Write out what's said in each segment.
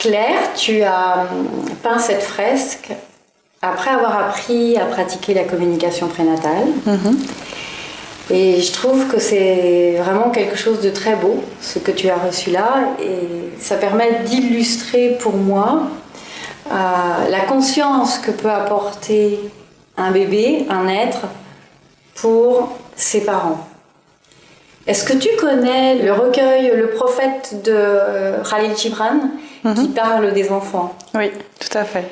Claire, tu as peint cette fresque après avoir appris à pratiquer la communication prénatale. Et je trouve que c'est vraiment quelque chose de très beau, ce que tu as reçu là. Et ça permet d'illustrer pour moi la conscience que peut apporter un bébé, un être, pour ses parents. Est-ce que tu connais le recueil Le Prophète de Khalil Gibran qui parle des enfants? Oui, tout à fait.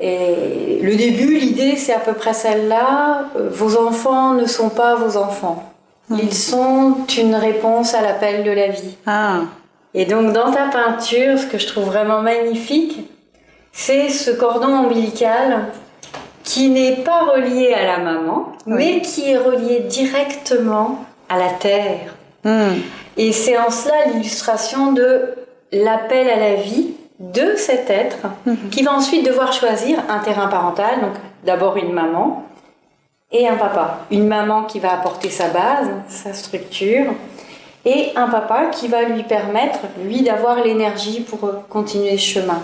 Et le début, l'idée, c'est à peu près celle-là. Vos enfants ne sont pas vos enfants. Ils sont une réponse à l'appel de la vie. Et donc, dans ta peinture, ce que je trouve vraiment magnifique, c'est ce cordon ombilical qui n'est pas relié à la maman, mais qui est relié directement à la terre. Et c'est en cela l'illustration de l'appel à la vie de cet être qui va ensuite devoir choisir un terrain parental, donc d'abord une maman et un papa. Une maman qui va apporter sa base, sa structure, et un papa qui va lui permettre, lui, d'avoir l'énergie pour continuer ce chemin.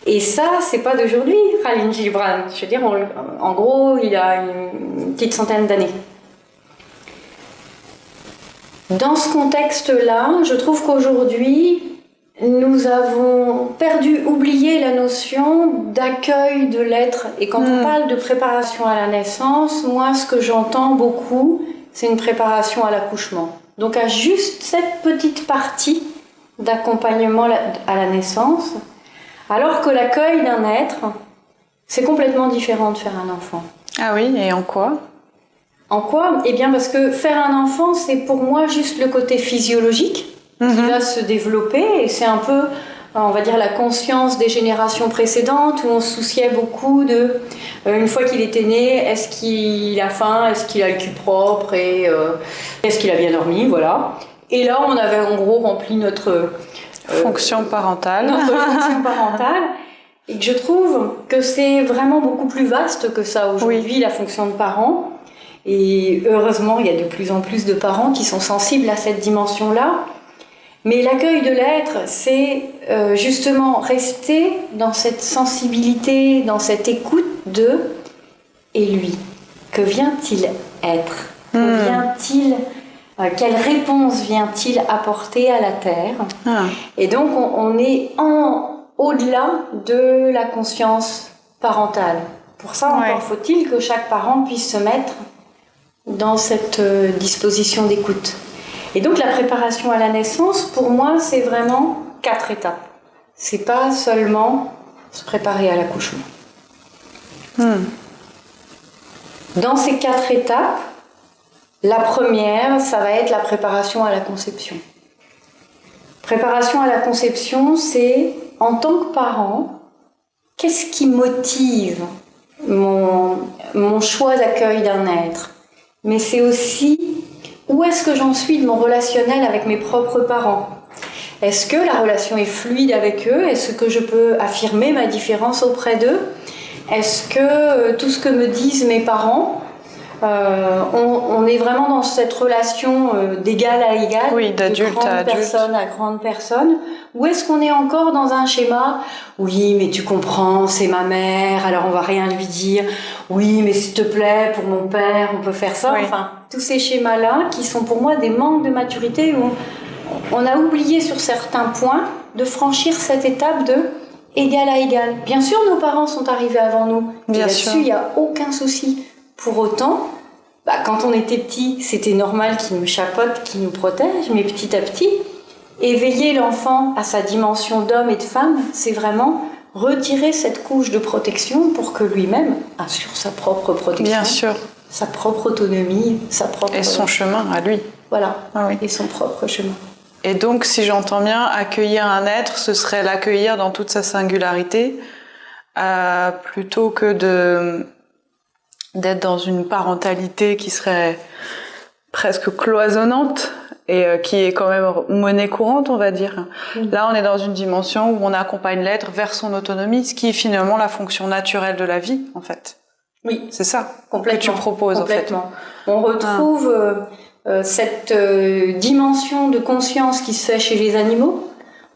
Et ça, c'est pas d'aujourd'hui, Khalil Gibran. Je veux dire, en gros, il a une petite centaine d'années. Dans ce contexte-là, je trouve qu'aujourd'hui, nous avons oublié la notion d'accueil de l'être. Et quand on parle de préparation à la naissance, moi, ce que j'entends beaucoup, c'est une préparation à l'accouchement. Donc, à juste cette petite partie d'accompagnement à la naissance, alors que l'accueil d'un être, c'est complètement différent de faire un enfant. Ah oui, et en quoi ? En quoi ? Eh bien, parce que faire un enfant, c'est pour moi juste le côté physiologique qui va se développer, et c'est un peu, on va dire, la conscience des générations précédentes où on se souciait beaucoup de, une fois qu'il était né, est-ce qu'il a faim, est-ce qu'il a le cul propre, et est-ce qu'il a bien dormi, voilà. Et là, on avait en gros rempli notre fonction parentale. Et que je trouve que c'est vraiment beaucoup plus vaste que ça aujourd'hui, la fonction de parent. Et heureusement, il y a de plus en plus de parents qui sont sensibles à cette dimension-là. Mais l'accueil de l'être, c'est justement rester dans cette sensibilité, dans cette écoute de « et lui, que vient-il être ? Que vient-il, quelle réponse vient-il apporter à la Terre ?» Et donc, on est au-delà de la conscience parentale. Pour ça, encore faut-il que chaque parent puisse se mettre dans cette disposition d'écoute. Et donc la préparation à la naissance, pour moi, c'est vraiment 4 étapes. C'est pas seulement se préparer à l'accouchement. Dans ces 4 étapes, la première, ça va être la préparation à la conception. Préparation à la conception, c'est en tant que parent, qu'est-ce qui motive mon choix d'accueil d'un être ? Mais c'est aussi où est-ce que j'en suis de mon relationnel avec mes propres parents. Est-ce que la relation est fluide avec eux ? Est-ce que je peux affirmer ma différence auprès d'eux ? Est-ce que tout ce que me disent mes parents, on est vraiment dans cette relation d'égal à égal, d'adulte de grande personne à grande personne, ou est-ce qu'on est encore dans un schéma « Oui, mais tu comprends, c'est ma mère, alors on va rien lui dire. Oui, mais s'il te plaît, pour mon père, on peut faire ça. » Enfin, tous ces schémas-là qui sont pour moi des manques de maturité où on a oublié sur certains points de franchir cette étape de égal à égal. Bien sûr, nos parents sont arrivés avant nous. Bien sûr. Là-dessus, il n'y a aucun souci. Pour autant, quand on était petit, c'était normal qu'ils nous chapeautent, qu'ils nous protègent, mais petit à petit, éveiller l'enfant à sa dimension d'homme et de femme, c'est vraiment retirer cette couche de protection pour que lui-même assure sa propre protection. Bien sûr. Sa propre autonomie, sa propre... Et son chemin à lui. Voilà, et son propre chemin. Et donc, si j'entends bien, accueillir un être, ce serait l'accueillir dans toute sa singularité, plutôt que d'être dans une parentalité qui serait presque cloisonnante et qui est quand même monnaie courante, on va dire. Là, on est dans une dimension où on accompagne l'être vers son autonomie, ce qui est finalement la fonction naturelle de la vie, en fait. Oui. C'est ça que tu proposes, en fait. On retrouve cette dimension de conscience qui se fait chez les animaux,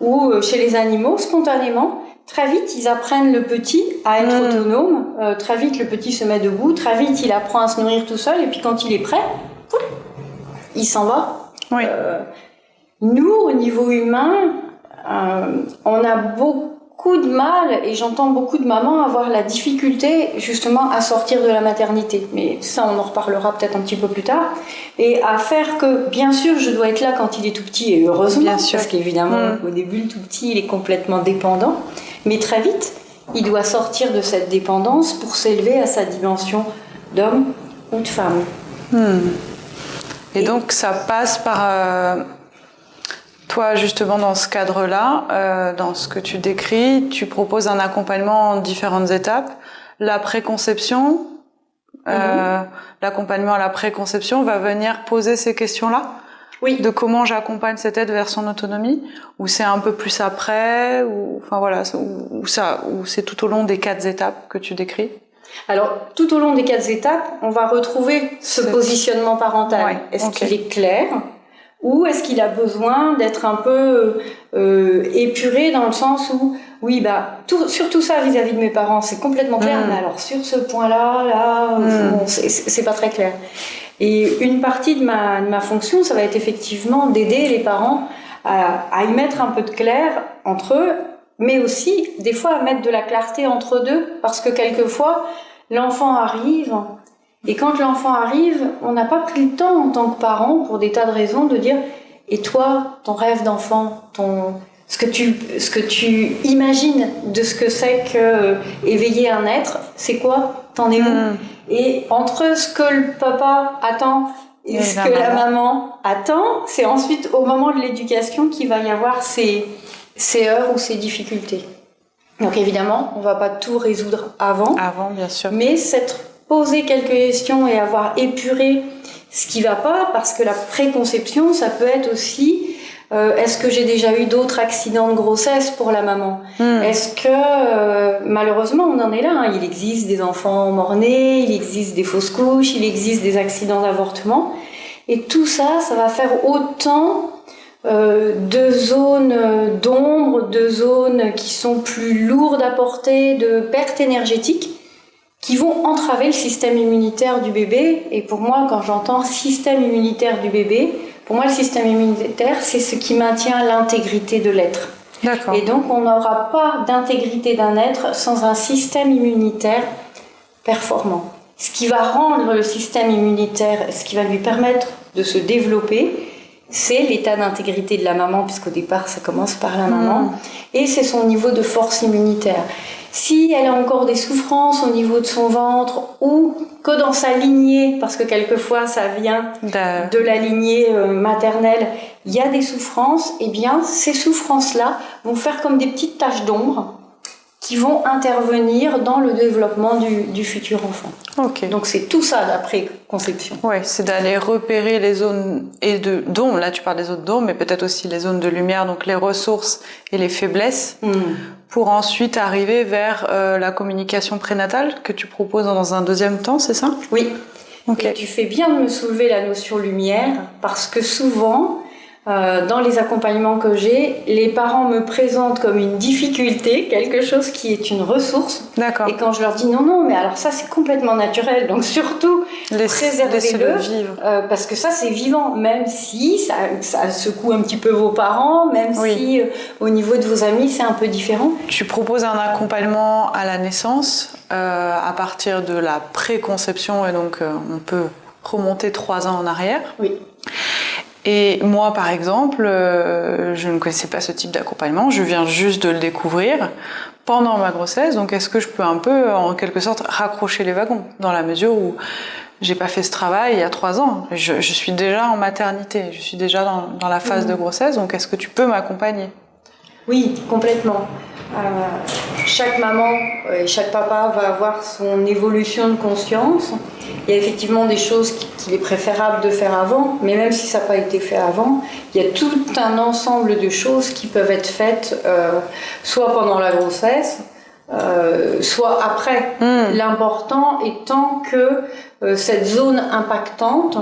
ou chez les animaux, spontanément, très vite, ils apprennent le petit à être autonome, très vite, le petit se met debout, très vite, il apprend à se nourrir tout seul, et puis quand il est prêt, il s'en va. Oui. Nous, au niveau humain, on a beaucoup de mal, et j'entends beaucoup de mamans avoir la difficulté justement à sortir de la maternité. Mais ça, on en reparlera peut-être un petit peu plus tard. Et à faire que, bien sûr, je dois être là quand il est tout petit, et heureusement, bien sûr. Parce qu'évidemment, au début, le tout petit, il est complètement dépendant. Mais très vite, il doit sortir de cette dépendance pour s'élever à sa dimension d'homme ou de femme. Et donc, ça passe par... Toi, justement, dans ce cadre-là, dans ce que tu décris, tu proposes un accompagnement en différentes étapes. La préconception, l'accompagnement à la préconception va venir poser ces questions-là. Oui. De comment j'accompagne cet aide vers son autonomie, ou c'est un peu plus après, ou enfin voilà, ou c'est tout au long des 4 étapes que tu décris. Alors, tout au long des 4 étapes, on va retrouver ce positionnement parental. Ouais, est-ce qu'il est clair? Ou est-ce qu'il a besoin d'être un peu épuré dans le sens où, oui, sur tout ça vis-à-vis de mes parents, c'est complètement clair, mais alors sur ce point-là, bon, c'est pas très clair. Et une partie de ma fonction, ça va être effectivement d'aider les parents à y mettre un peu de clair entre eux, mais aussi, des fois, à mettre de la clarté entre deux, parce que quelquefois, l'enfant arrive... Et quand l'enfant arrive, on n'a pas pris le temps en tant que parent, pour des tas de raisons, de dire « Et toi, ton rêve d'enfant, ce que tu imagines de ce que c'est que éveiller un être, c'est quoi? T'en es où ?» Et entre ce que le papa attend et ce que la maman attend, c'est ensuite au moment de l'éducation qu'il va y avoir ces heures ou ces difficultés. Donc évidemment, on ne va pas tout résoudre avant. Avant, bien sûr. Mais poser quelques questions et avoir épuré ce qui va pas, parce que la préconception, ça peut être aussi est-ce que j'ai déjà eu d'autres accidents de grossesse pour la maman? Est-ce que malheureusement on en est là, hein, il existe des enfants morts-nés, il existe des fausses couches, il existe des accidents d'avortement, et tout ça, ça va faire autant de zones d'ombre, de zones qui sont plus lourdes à porter, de pertes énergétiques, qui vont entraver le système immunitaire du bébé. Et pour moi, quand j'entends système immunitaire du bébé, pour moi, le système immunitaire, c'est ce qui maintient l'intégrité de l'être. D'accord. Et donc, on n'aura pas d'intégrité d'un être sans un système immunitaire performant. Ce qui va rendre le système immunitaire, ce qui va lui permettre de se développer, c'est l'état d'intégrité de la maman, puisqu'au départ, ça commence par la maman, et c'est son niveau de force immunitaire. Si elle a encore des souffrances au niveau de son ventre, ou que dans sa lignée, parce que quelquefois ça vient de la lignée maternelle, il y a des souffrances, eh bien ces souffrances-là vont faire comme des petites taches d'ombre qui vont intervenir dans le développement du futur enfant. Okay. Donc c'est tout ça la préconception. Oui, c'est d'aller repérer les zones d'ombre, là tu parles des zones d'ombre, mais peut-être aussi les zones de lumière, donc les ressources et les faiblesses, pour ensuite arriver vers la communication prénatale que tu proposes dans un deuxième temps, c'est ça? Oui. Okay. Et tu fais bien de me soulever la notion lumière, parce que souvent, dans les accompagnements que j'ai, les parents me présentent comme une difficulté, quelque chose qui est une ressource. D'accord. Et quand je leur dis non, mais alors ça c'est complètement naturel, donc surtout préservez-le, vivre. Parce que ça c'est vivant, même si ça secoue un petit peu vos parents, même si au niveau de vos amis c'est un peu différent. Tu proposes un accompagnement à la naissance à partir de la préconception, et donc on peut remonter 3 ans en arrière. Oui. Et moi, par exemple, je ne connaissais pas ce type d'accompagnement, je viens juste de le découvrir pendant ma grossesse, donc est-ce que je peux un peu, en quelque sorte, raccrocher les wagons, dans la mesure où j'ai pas fait ce travail il y a 3 ans, je suis déjà en maternité, je suis déjà dans la phase de grossesse, donc est-ce que tu peux m'accompagner? Oui, complètement. Chaque maman et chaque papa va avoir son évolution de conscience. Il y a effectivement des choses qu'il est préférable de faire avant, mais même si ça n'a pas été fait avant, il y a tout un ensemble de choses qui peuvent être faites soit pendant la grossesse, soit après. L'important étant que cette zone impactante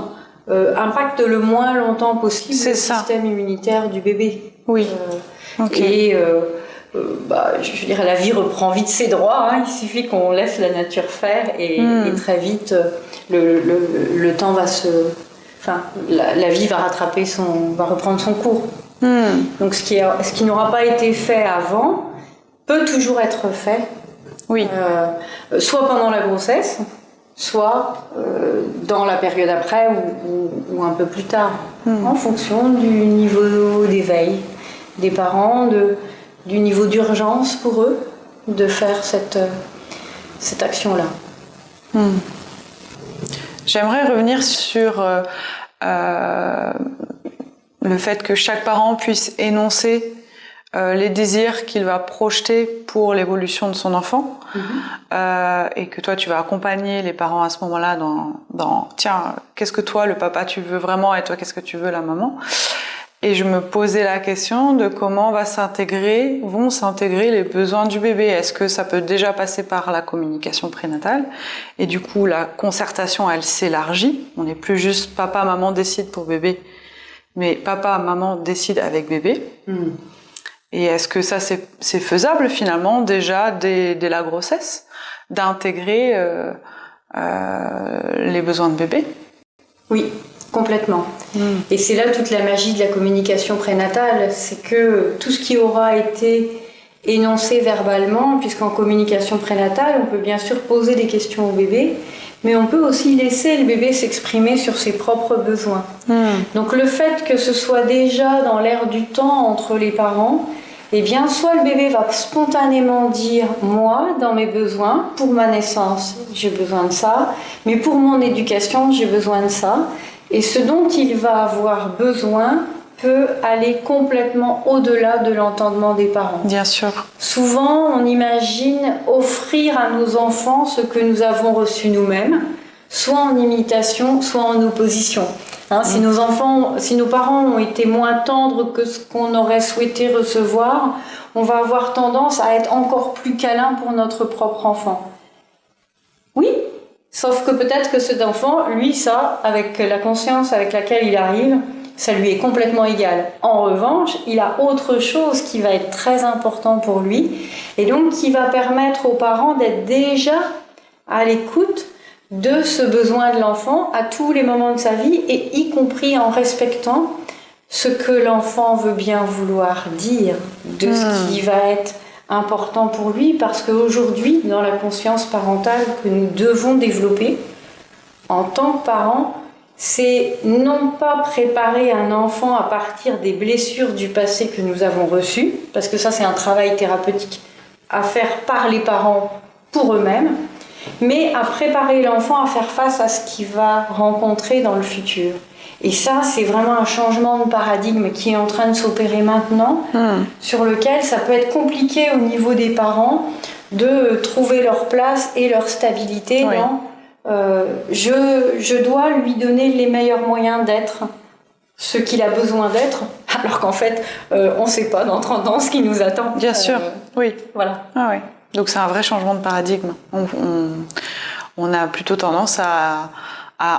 impacte le moins longtemps possible le système immunitaire du bébé. Oui. Et je dirais, la vie reprend vite ses droits, hein. Il suffit qu'on laisse la nature faire et très vite le temps va la vie va reprendre son cours. Donc ce qui n'aura pas été fait avant peut toujours être fait, soit pendant la grossesse, soit dans la période après ou un peu plus tard, en fonction du niveau d'éveil des parents, du niveau d'urgence pour eux de faire cette action-là. J'aimerais revenir sur le fait que chaque parent puisse énoncer les désirs qu'il va projeter pour l'évolution de son enfant, et que toi tu vas accompagner les parents à ce moment-là dans tiens, qu'est-ce que toi le papa tu veux vraiment et toi qu'est-ce que tu veux la maman. Et je me posais la question de comment vont s'intégrer les besoins du bébé. Est-ce que ça peut déjà passer par la communication prénatale? Et du coup, la concertation, elle s'élargit. On n'est plus juste papa, maman décide pour bébé, mais papa, maman décide avec bébé. Et est-ce que ça, c'est faisable finalement déjà dès la grossesse, d'intégrer les besoins de bébé? Oui. Complètement. Et c'est là toute la magie de la communication prénatale, c'est que tout ce qui aura été énoncé verbalement, puisqu'en communication prénatale, on peut bien sûr poser des questions au bébé, mais on peut aussi laisser le bébé s'exprimer sur ses propres besoins. Donc le fait que ce soit déjà dans l'air du temps entre les parents, eh bien, soit le bébé va spontanément dire « moi, dans mes besoins, pour ma naissance, j'ai besoin de ça, mais pour mon éducation, j'ai besoin de ça ». Et ce dont il va avoir besoin peut aller complètement au-delà de l'entendement des parents. Bien sûr. Souvent, on imagine offrir à nos enfants ce que nous avons reçu nous-mêmes, soit en imitation, soit en opposition. Si nos parents ont été moins tendres que ce qu'on aurait souhaité recevoir, on va avoir tendance à être encore plus câlin pour notre propre enfant. Oui, sauf que peut-être que cet enfant, lui, ça, avec la conscience avec laquelle il arrive, ça lui est complètement égal. En revanche, il a autre chose qui va être très important pour lui, et donc qui va permettre aux parents d'être déjà à l'écoute de ce besoin de l'enfant à tous les moments de sa vie, et y compris en respectant ce que l'enfant veut bien vouloir dire, de ce qui va être important pour lui, parce qu'aujourd'hui, dans la conscience parentale que nous devons développer, en tant que parents, c'est non pas préparer un enfant à partir des blessures du passé que nous avons reçues, parce que ça c'est un travail thérapeutique à faire par les parents pour eux-mêmes, mais à préparer l'enfant à faire face à ce qu'il va rencontrer dans le futur. Et ça, c'est vraiment un changement de paradigme qui est en train de s'opérer maintenant, sur lequel ça peut être compliqué au niveau des parents de trouver leur place et leur stabilité dans je dois lui donner les meilleurs moyens d'être ce qu'il a besoin d'être, alors qu'en fait, on ne sait pas dans 30 ans ce qui nous attend. Bien sûr, oui. Voilà. Ah, oui. Donc c'est un vrai changement de paradigme. On a plutôt tendance à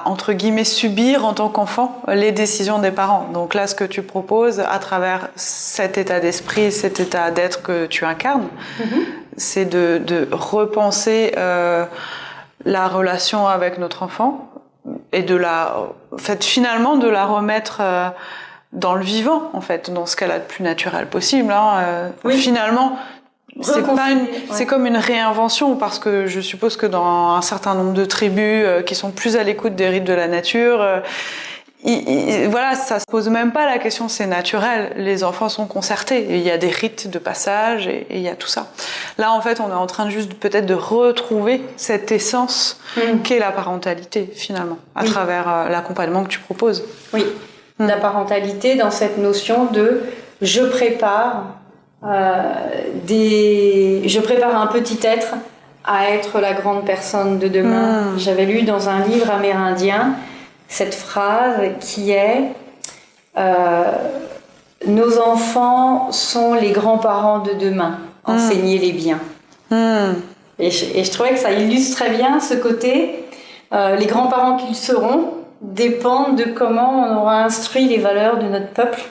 entre guillemets subir en tant qu'enfant les décisions des parents. Donc là, ce que tu proposes à travers cet état d'esprit, cet état d'être que tu incarnes, c'est de repenser la relation avec notre enfant et finalement de la remettre dans le vivant, en fait, dans ce qu'elle a de plus naturel possible. Finalement, c'est comme une réinvention, parce que je suppose que dans un certain nombre de tribus qui sont plus à l'écoute des rites de la nature, ça se pose même pas la question, c'est naturel, les enfants sont concertés, et il y a des rites de passage et il y a tout ça. Là, en fait, on est en train peut-être de retrouver cette essence qu'est la parentalité, finalement, à travers l'accompagnement que tu proposes. Oui, la parentalité dans cette notion de je prépare un petit être à être la grande personne de demain. J'avais lu dans un livre amérindien cette phrase qui est nos enfants sont les grands-parents de demain, enseignez-les bien. Et je trouvais que ça illustre très bien ce côté, les grands-parents qu'ils seront dépendent de comment on aura instruit les valeurs de notre peuple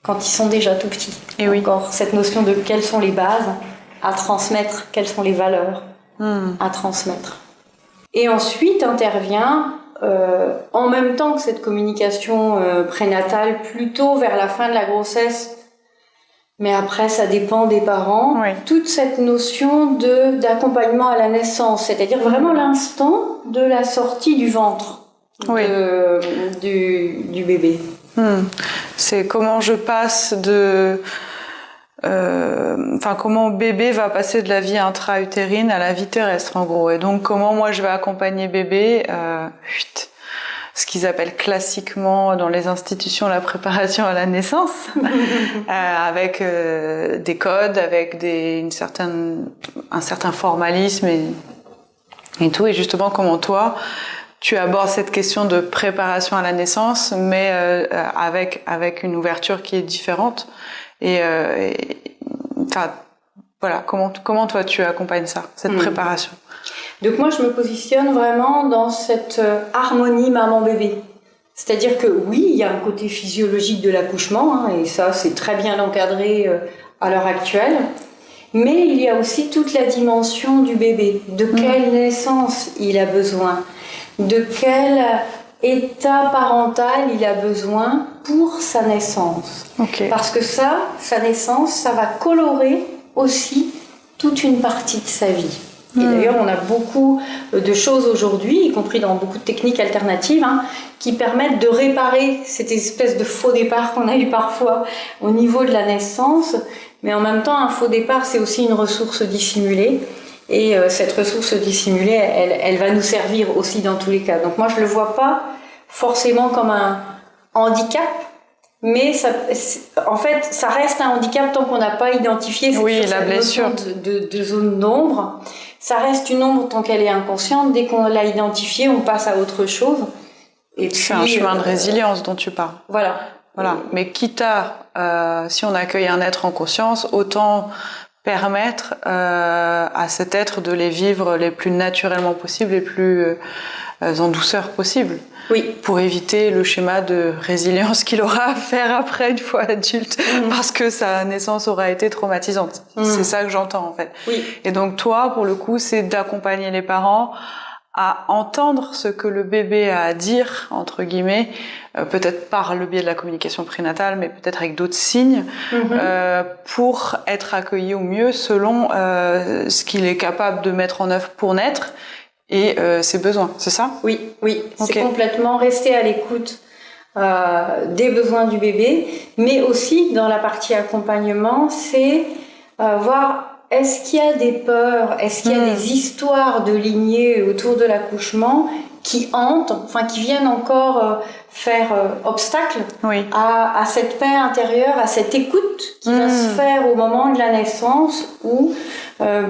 quand ils sont déjà tout petits. Et oui. Encore cette notion de quelles sont les bases à transmettre, quelles sont les valeurs à transmettre. Et ensuite intervient, en même temps que cette communication prénatale, plutôt vers la fin de la grossesse, mais après ça dépend des parents, toute cette notion d'accompagnement à la naissance, c'est-à-dire vraiment l'instant de la sortie du ventre du bébé. C'est comment je passe comment bébé va passer de la vie intra-utérine à la vie terrestre en gros, et donc comment moi je vais accompagner bébé, ce qu'ils appellent classiquement dans les institutions la préparation à la naissance, avec des codes, avec un certain formalisme et tout, et justement comment toi tu abordes cette question de préparation à la naissance, mais avec une ouverture qui est différente. Voilà, comment toi tu accompagnes ça, cette préparation? Donc moi je me positionne vraiment dans cette harmonie maman-bébé. C'est-à-dire que oui, il y a un côté physiologique de l'accouchement, et ça c'est très bien encadré à l'heure actuelle, mais il y a aussi toute la dimension du bébé. De quelle naissance il a besoin? De quel état parental il a besoin pour sa naissance. Parce que sa naissance, ça va colorer aussi toute une partie de sa vie. Et d'ailleurs, on a beaucoup de choses aujourd'hui, y compris dans beaucoup de techniques alternatives, qui permettent de réparer cette espèce de faux départ qu'on a eu parfois au niveau de la naissance. Mais en même temps, un faux départ, c'est aussi une ressource dissimulée. Et cette ressource dissimulée, elle va nous servir aussi dans tous les cas. Donc moi, je ne le vois pas forcément comme un handicap, mais en fait, ça reste un handicap tant qu'on n'a pas identifié la blessure de zone d'ombre. Ça reste une ombre tant qu'elle est inconsciente. Dès qu'on l'a identifiée, on passe à autre chose. Et c'est un chemin de résilience dont tu parles. Voilà. Mais quitte à, si on accueille un être en conscience, autant permettre à cet être de les vivre les plus naturellement possible, les plus en douceur possible. Oui. Pour éviter le schéma de résilience qu'il aura à faire après une fois adulte, parce que sa naissance aura été traumatisante. C'est ça que j'entends en fait. Oui. Et donc toi, pour le coup, c'est d'accompagner les parents à entendre ce que le bébé a à dire, entre guillemets, peut-être par le biais de la communication prénatale, mais peut-être avec d'autres signes, pour être accueilli au mieux selon ce qu'il est capable de mettre en œuvre pour naître et ses besoins, c'est ça? Oui, c'est complètement rester à l'écoute des besoins du bébé, mais aussi dans la partie accompagnement, c'est voir est-ce qu'il y a des peurs, est-ce qu'il y a des histoires de lignée autour de l'accouchement qui hantent, qui viennent encore faire obstacle à cette paix intérieure, à cette écoute qui va se faire au moment de la naissance où,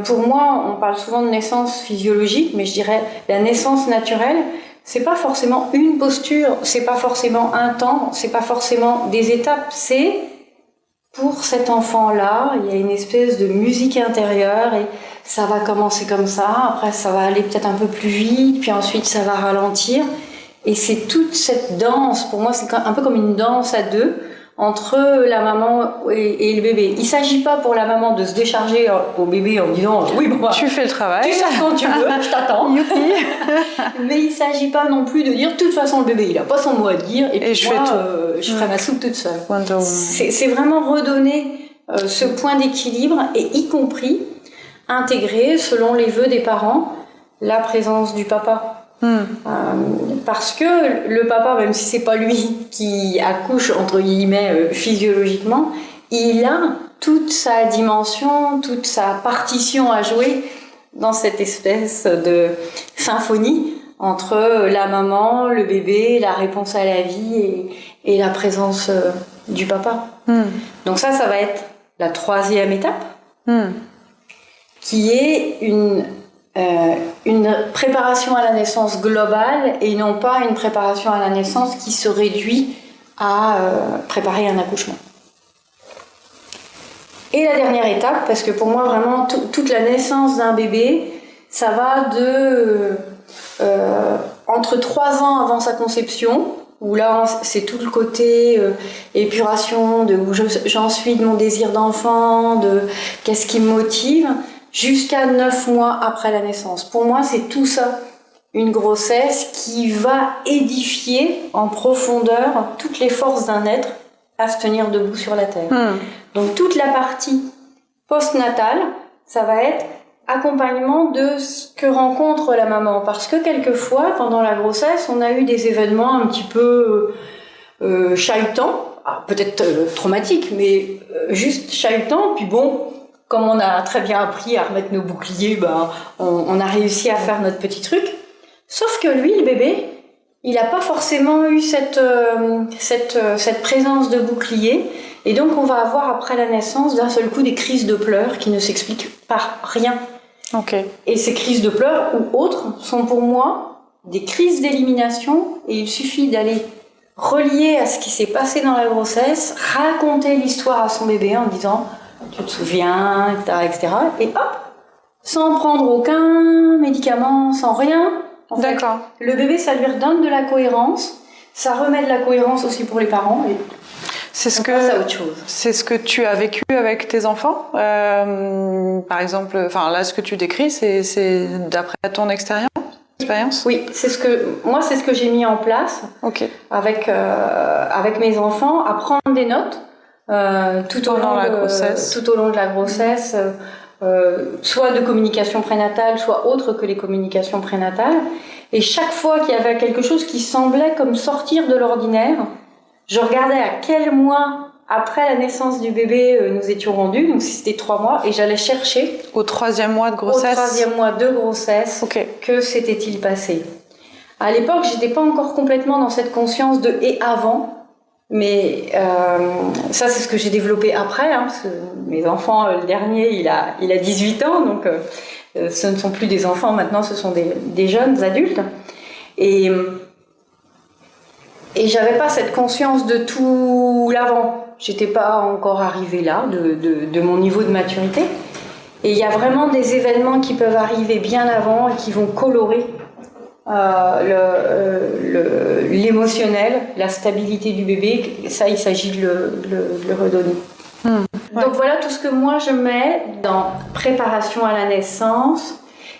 pour moi, on parle souvent de naissance physiologique, mais je dirais la naissance naturelle, c'est pas forcément une posture, c'est pas forcément un temps, c'est pas forcément des étapes, c'est pour cet enfant-là, il y a une espèce de musique intérieure et ça va commencer comme ça, après ça va aller peut-être un peu plus vite, puis ensuite ça va ralentir. Et c'est toute cette danse, pour moi c'est un peu comme une danse à deux, entre la maman et le bébé. Il ne s'agit pas pour la maman de se décharger au bébé en disant « Oui, bon, tu fais le travail. Tu sors quand tu veux, je t'attends. » Mais il ne s'agit pas non plus de dire « De toute façon, le bébé, il n'a pas son mot à dire, et puis je ferai ma soupe toute seule. » C'est vraiment redonner ce point d'équilibre, et y compris intégrer, selon les vœux des parents, la présence du papa. Parce que le papa, même si c'est pas lui qui accouche entre guillemets physiologiquement, il a toute sa dimension, toute sa partition à jouer dans cette espèce de symphonie entre la maman, le bébé, la réponse à la vie et la présence du papa. Donc ça va être la troisième étape, qui est une préparation à la naissance globale et non pas une préparation à la naissance qui se réduit à préparer un accouchement. Et la dernière étape, parce que pour moi vraiment toute la naissance d'un bébé, ça va de entre 3 ans avant sa conception où là c'est tout le côté épuration, de où j'en suis de mon désir d'enfant, de qu'est-ce qui me motive, jusqu'à 9 mois après la naissance. Pour moi, c'est tout ça, une grossesse qui va édifier en profondeur toutes les forces d'un être à se tenir debout sur la terre. Donc toute la partie postnatale, ça va être accompagnement de ce que rencontre la maman. Parce que quelquefois, pendant la grossesse, on a eu des événements un petit peu chahutants, peut-être traumatiques, mais juste chahutants. Puis bon, comme on a très bien appris à remettre nos boucliers, on a réussi à faire notre petit truc. Sauf que lui, le bébé, il n'a pas forcément eu cette présence de bouclier. Et donc, on va avoir, après la naissance, d'un seul coup, des crises de pleurs qui ne s'expliquent par rien. Okay. Et ces crises de pleurs ou autres sont pour moi des crises d'élimination, et il suffit d'aller relier à ce qui s'est passé dans la grossesse, raconter l'histoire à son bébé en disant « tu te souviens », etc. Et hop, sans prendre aucun médicament, sans rien. En fait, le bébé, ça lui redonne de la cohérence, ça remet de la cohérence aussi pour les parents. Et c'est ce que tu as vécu avec tes enfants, par exemple. Enfin, là, ce que tu décris, c'est d'après ton expérience. Oui, c'est ce que j'ai mis en place. Avec mes enfants, à prendre des notes tout au long de la grossesse, soit de communication prénatale, soit autre que les communications prénatales. Et chaque fois qu'il y avait quelque chose qui semblait comme sortir de l'ordinaire, je regardais à quel mois après la naissance du bébé nous étions rendus, donc si c'était 3 mois, et j'allais chercher au 3e mois de grossesse. Au 3e mois de grossesse, que s'était-il passé. À l'époque, j'étais pas encore complètement dans cette conscience de et avant, mais ça c'est ce que j'ai développé après, parce que mes enfants, le dernier, il a 18 ans, donc ce ne sont plus des enfants maintenant, ce sont des jeunes adultes. Et j'avais pas cette conscience de tout l'avant. J'étais pas encore arrivée là, de mon niveau de maturité. Et il y a vraiment des événements qui peuvent arriver bien avant et qui vont colorer l'émotionnel, la stabilité du bébé. Ça, il s'agit de le redonner. Donc voilà tout ce que moi je mets dans préparation à la naissance,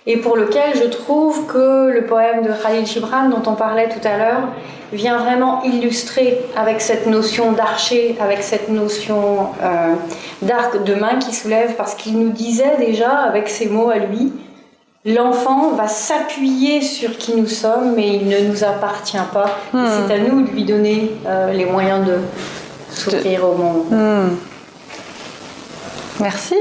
et pour lequel je trouve que le poème de Khalil Gibran dont on parlait tout à l'heure vient vraiment illustrer avec cette notion d'archer, avec cette notion d'arc de main qui soulève, parce qu'il nous disait déjà avec ses mots à lui, l'enfant va s'appuyer sur qui nous sommes, mais il ne nous appartient pas. Et c'est à nous de lui donner les moyens de s'ouvrir au monde. Merci.